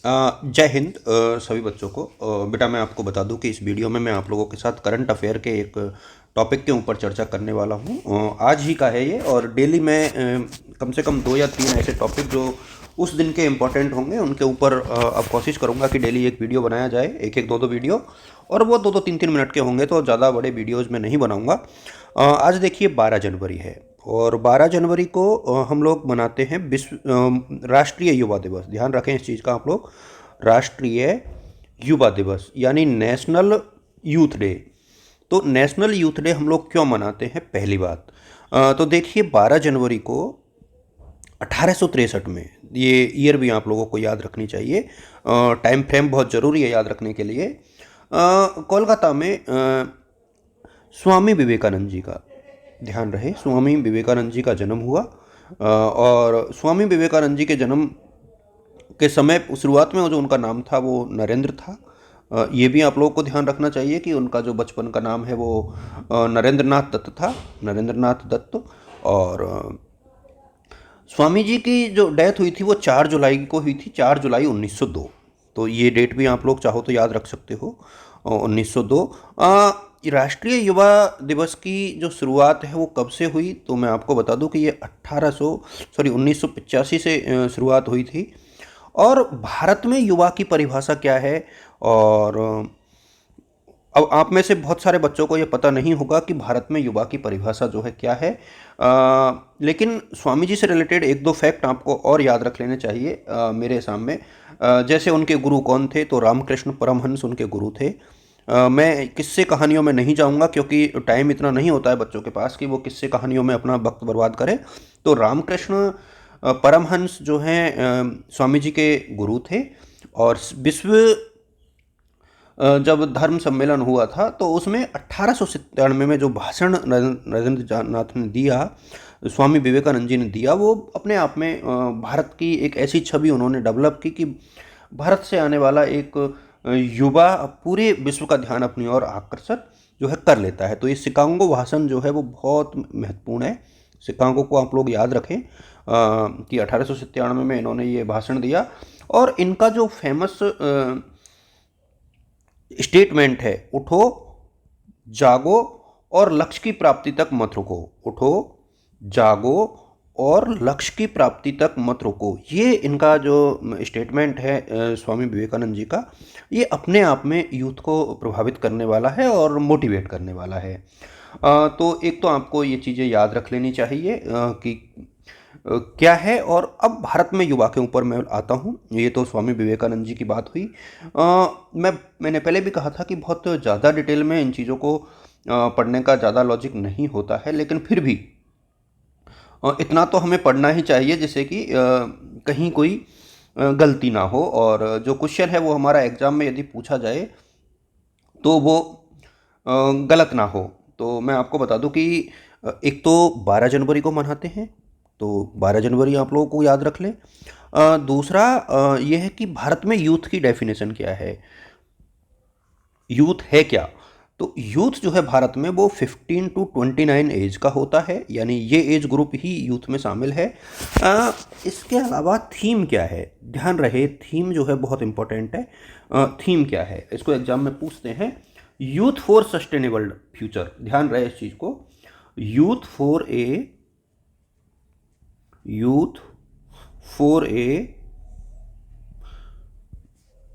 जय हिंद सभी बच्चों को। बेटा मैं आपको बता दूं कि इस वीडियो में मैं आप लोगों के साथ करंट अफेयर के एक टॉपिक के ऊपर चर्चा करने वाला हूं। आज ही का है ये, और डेली मैं कम से कम 2 या 3 ऐसे टॉपिक जो उस दिन के इम्पोर्टेंट होंगे उनके ऊपर अब कोशिश करूंगा कि डेली एक वीडियो बनाया जाए, एक एक दो दो वीडियो, और वो 2-2 3-3 मिनट के होंगे, तो ज़्यादा बड़े वीडियोज़ में नहीं बनाऊंगा। आज देखिए 12 जनवरी है, और 12 जनवरी को हम लोग मनाते हैं विश्व राष्ट्रीय युवा दिवस। ध्यान रखें इस चीज़ का आप लोग, राष्ट्रीय युवा दिवस यानी नेशनल यूथ डे। तो नेशनल यूथ डे हम लोग क्यों मनाते हैं, पहली बात तो देखिए 12 जनवरी को 1863 में, ये ईयर भी आप लोगों को याद रखनी चाहिए, टाइम फ्रेम बहुत ज़रूरी है याद रखने के लिए। कोलकाता में स्वामी विवेकानंद जी का, ध्यान रहे, स्वामी विवेकानंद जी का जन्म हुआ। और स्वामी विवेकानंद जी के जन्म के समय शुरुआत में जो उनका नाम था वो नरेंद्र था। ये भी आप लोगों को ध्यान रखना चाहिए कि उनका जो बचपन का नाम है वो नरेंद्र नाथ दत्त था, नरेंद्र नाथ दत्त। और स्वामी जी की जो डेथ हुई थी वो 4 जुलाई को हुई थी, 4 जुलाई 1902। तो ये डेट भी आप लोग चाहो तो याद रख सकते हो, 1902। राष्ट्रीय युवा दिवस की जो शुरुआत है वो कब से हुई, तो मैं आपको बता दूं कि ये 1985 से शुरुआत हुई थी। और भारत में युवा की परिभाषा क्या है, और अब आप में से बहुत सारे बच्चों को ये पता नहीं होगा कि भारत में युवा की परिभाषा जो है क्या है। लेकिन स्वामी जी से रिलेटेड एक दो फैक्ट आपको और याद रख लेने चाहिए मेरे सामने। जैसे उनके गुरु कौन थे, तो रामकृष्ण परमहंस उनके गुरु थे। मैं किस्से कहानियों में नहीं जाऊंगा क्योंकि टाइम इतना नहीं होता है बच्चों के पास कि वो किस्से कहानियों में अपना वक्त बर्बाद करें। तो रामकृष्ण परमहंस जो हैं स्वामी जी के गुरु थे। और विश्व जब धर्म सम्मेलन हुआ था तो उसमें 1897 में जो भाषण नरेंद्र नाथ ने दिया, स्वामी विवेकानंद जी ने दिया, वो अपने आप में भारत की एक ऐसी छवि उन्होंने डेवलप की कि भारत से आने वाला एक युवा पूरे विश्व का ध्यान अपनी ओर आकर्षित जो है कर लेता है। तो ये शिकागो भाषण जो है वो बहुत महत्वपूर्ण है। शिकागो को आप लोग याद रखें कि 1897 में इन्होंने ये भाषण दिया। और इनका जो फेमस स्टेटमेंट है, उठो जागो और लक्ष्य की प्राप्ति तक मत रुको, उठो जागो और लक्ष्य की प्राप्ति तक मत रुको, ये इनका जो स्टेटमेंट है स्वामी विवेकानंद जी का, ये अपने आप में यूथ को प्रभावित करने वाला है और मोटिवेट करने वाला है। तो एक तो आपको ये चीज़ें याद रख लेनी चाहिए कि क्या है। और अब भारत में युवा के ऊपर मैं आता हूँ, ये तो स्वामी विवेकानंद जी की बात हुई। मैंने पहले भी कहा था कि बहुत ज़्यादा डिटेल में इन चीज़ों को पढ़ने का ज़्यादा लॉजिक नहीं होता है, लेकिन फिर भी इतना तो हमें पढ़ना ही चाहिए जिससे कि कहीं कोई गलती ना हो, और जो क्वेश्चन है वो हमारा एग्ज़ाम में यदि पूछा जाए तो वो गलत ना हो। तो मैं आपको बता दूं कि एक तो 12 जनवरी को मनाते हैं, तो 12 जनवरी आप लोगों को याद रख लें। दूसरा ये है कि भारत में यूथ की डेफिनेशन क्या है, यूथ है क्या। तो यूथ जो है भारत में वो 15 to 29 एज का होता है, यानी ये एज ग्रुप ही यूथ में शामिल है। इसके अलावा थीम क्या है, ध्यान रहे, थीम जो है बहुत इंपॉर्टेंट है। थीम क्या है, इसको एग्जाम में पूछते हैं। यूथ फॉर सस्टेनेबल फ्यूचर, ध्यान रहे इस चीज को, youth for a, youth for a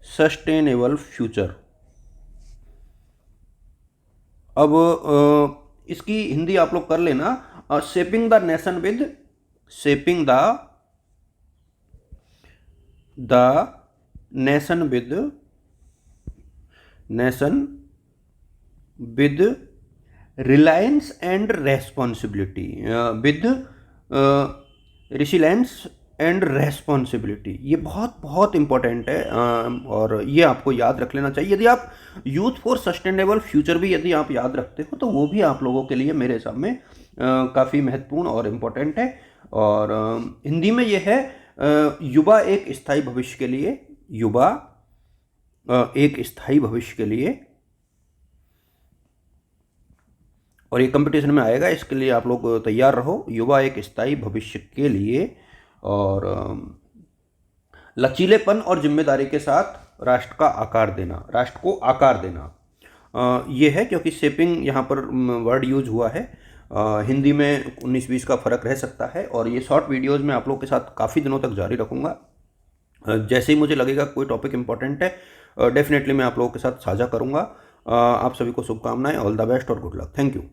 sustainable future. अब इसकी हिंदी आप लोग कर लेना, shaping the nation with, shaping the nation with, nation with reliance and responsibility, with resilience and responsibility. ये बहुत बहुत इंपॉर्टेंट है, और ये आपको याद रख लेना चाहिए। यदि आप यूथ फॉर सस्टेनेबल फ्यूचर भी यदि आप याद रखते हो तो वो भी आप लोगों के लिए मेरे हिसाब में काफ़ी महत्वपूर्ण और इम्पोर्टेंट है। और हिंदी में ये है, युवा एक स्थायी भविष्य के लिए, युवा एक स्थायी भविष्य के लिए। और ये कंपटीशन में आएगा, इसके लिए आप लोग तैयार रहो, युवा एक स्थायी भविष्य के लिए। और लचीलेपन और जिम्मेदारी के साथ राष्ट्र का आकार देना, राष्ट्र को आकार देना, ये है। क्योंकि शेपिंग यहाँ पर वर्ड यूज हुआ है। हिंदी में 19-20 का फ़र्क रह सकता है। और ये शॉर्ट वीडियोज़ मैं आप लोग के साथ काफ़ी दिनों तक जारी रखूँगा। जैसे ही मुझे लगेगा कोई टॉपिक इंपॉर्टेंट है, डेफिनेटली मैं आप लोगों के साथ साझा करूँगा। आप सभी को शुभकामनाएं, ऑल द बेस्ट और गुड लक। Thank you.